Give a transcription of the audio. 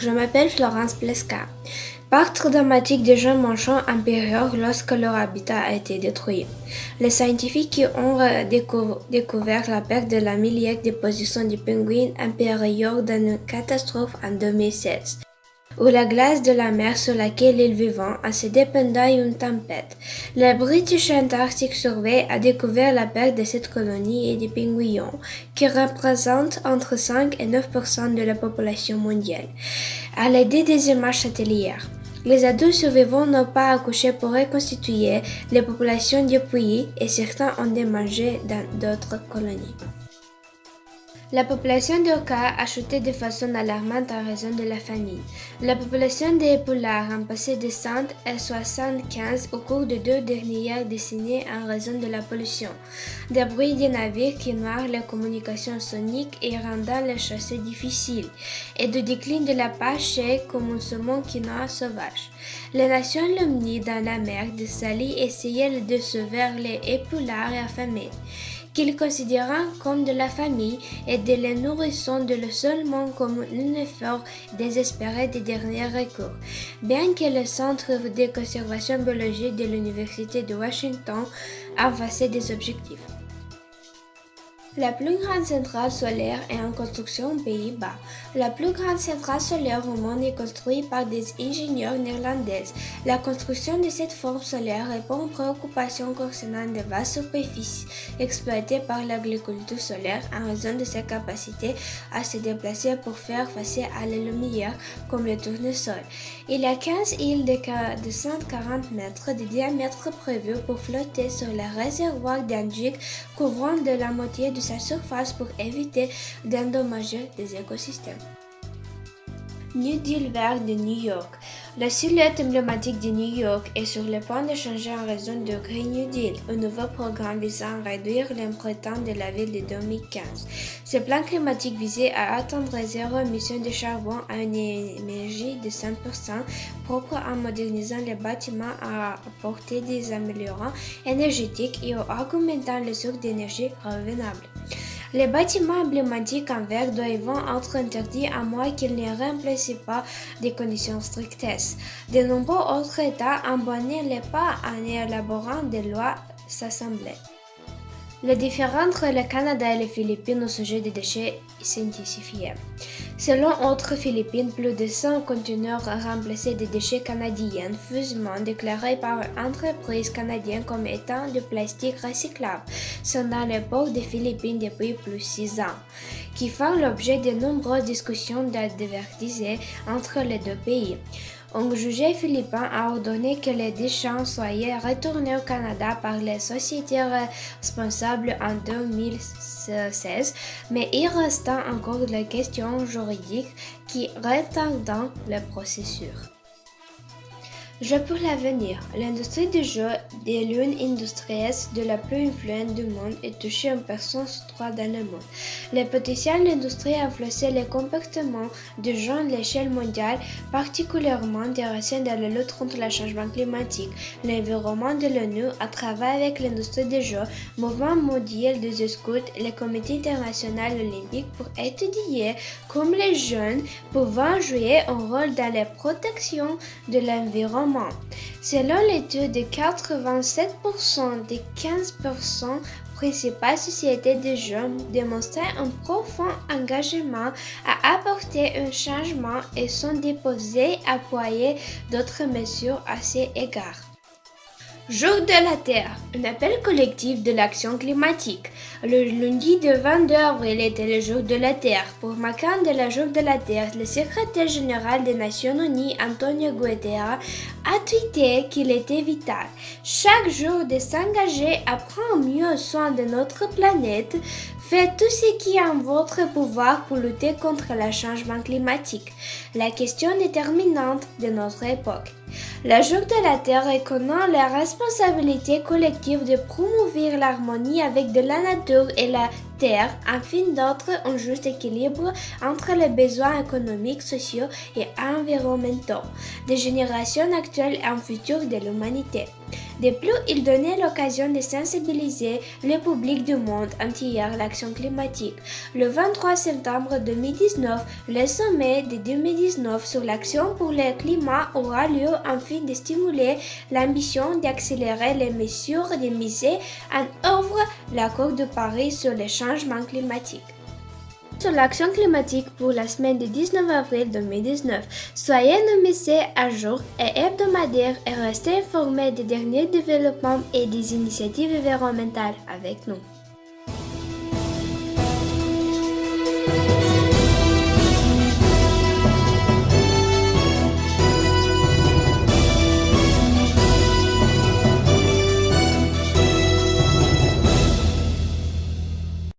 je m'appelle Florence Plesca. Partre dramatique des jeunes manchots impériaux lorsque leur habitat a été détruit. Les scientifiques qui ont découvert la perte de la millième de position des pingouins impériaux dans une catastrophe en 2016, où la glace de la mer sur laquelle ils vivaient a cédé pendant une tempête. Le British Antarctic Survey a découvert la perte de cette colonie et des pingouins, qui représentent entre 5 et 9% de la population mondiale, à l'aide des images satellites. Les adultes survivants n'ont pas accouché pour reconstituer les populations depuis et certains ont déménagé dans d'autres colonies. La population d'orcas a chuté de façon alarmante en raison de la famine. La population des poulards a passé de 100 à 75 au cours des 2 dernières décennies en raison de la pollution, des bruits des navires qui noient les communications soniques et rendant les chassés difficiles, et du déclin de la pêche comme un saumon quinoa sauvage. Les nations unies dans la mer de Sali essayaient de sauver les poulards affamés, qu'ils considéraient comme de la famille et de les nourrissant de le seulement comme un effort désespéré de dernier recours, bien que le Centre de conservation biologique de l'Université de Washington a fixé des objectifs. La plus grande centrale solaire est en construction aux Pays-Bas. La plus grande centrale solaire au monde est construite par des ingénieurs néerlandais. La construction de cette forme solaire répond aux préoccupations concernant de vastes superficies exploitées par l'agriculture solaire en raison de sa capacité à se déplacer pour faire face à la lumière comme le tournesol. Il y a 15 îles de 140 mètres de diamètre prévues pour flotter sur le réservoir d'Anjik, couvrant de la moitié de sa surface pour éviter d'endommager des écosystèmes. New Deal vert de New York. La silhouette emblématique de New York est sur le point de changer en raison du Green New Deal, un nouveau programme visant à réduire l'empreinte de la ville de 2015. Ce plan climatique visait à atteindre zéro émission de charbon à une énergie de 100%, propre en modernisant les bâtiments, à apporter des améliorations énergétiques et en augmentant les sources d'énergie renouvelables. Les bâtiments emblématiques en verre doivent être interdits à moins qu'ils ne remplissent pas des conditions strictes. De nombreux autres États ont banni les pas en élaborant des lois s'assembler. La différence entre le Canada et les Philippines au sujet des déchets s'intensifie. Selon autres Philippines, plus de 100 conteneurs remplacés de déchets canadiens fusément déclarés par une entreprise canadienne comme étant de plastique recyclable sont dans les ports des Philippines depuis plus de 6 ans, qui font l'objet de nombreuses discussions divertisées entre les deux pays. Un juge philippin a ordonné que les déchets soient retournés au Canada par les sociétés responsables en 2016, mais il reste encore des questions juridiques qui retardent le processus. Jeux pour l'avenir. L'industrie du jeu est l'une industrielle de la plus influente du monde et touche une personne sur 3 dans le monde. Le potentiel de l'industrie a influencé les comportements des gens à l'échelle mondiale, particulièrement intéressés dans la lutte contre le changement climatique. L'environnement de l'ONU, à travers avec l'industrie des jeux, Mouvement mondial des scouts et le Comité international olympique pour étudier comment les jeunes peuvent jouer un rôle dans la protection de l'environnement. Selon l'étude, 87% des 15% principales sociétés de jeunes démontraient un profond engagement à apporter un changement et sont disposés à appuyer d'autres mesures à cet égard. Jour de la Terre, un appel collectif de l'action climatique. Le lundi de 22 avril était le jour de la Terre. Pour marquer de la jour de la Terre, le secrétaire général des Nations Unies, Antonio Guterres, a tweeté qu'il était vital chaque jour de s'engager à prendre mieux soin de notre planète. Faites tout ce qui est en votre pouvoir pour lutter contre le changement climatique, la question déterminante de notre époque. Le jour de la Terre reconnaît la responsabilité collective de promouvoir l'harmonie avec de la nature et la terre afin d'être un juste équilibre entre les besoins économiques, sociaux et environnementaux des générations actuelles et futures de l'humanité. De plus, il donnait l'occasion de sensibiliser le public du monde entier à l'action climatique. Le 23 septembre 2019, le sommet de 2019 sur l'action pour le climat aura lieu afin de stimuler l'ambition d'accélérer les mesures de mise en œuvre de l'accord de Paris sur le changement climatique. Sur l'action climatique pour la semaine du 19 avril 2019. Soyez nommés à jour et hebdomadaires et restez informés des derniers développements et des initiatives environnementales avec nous.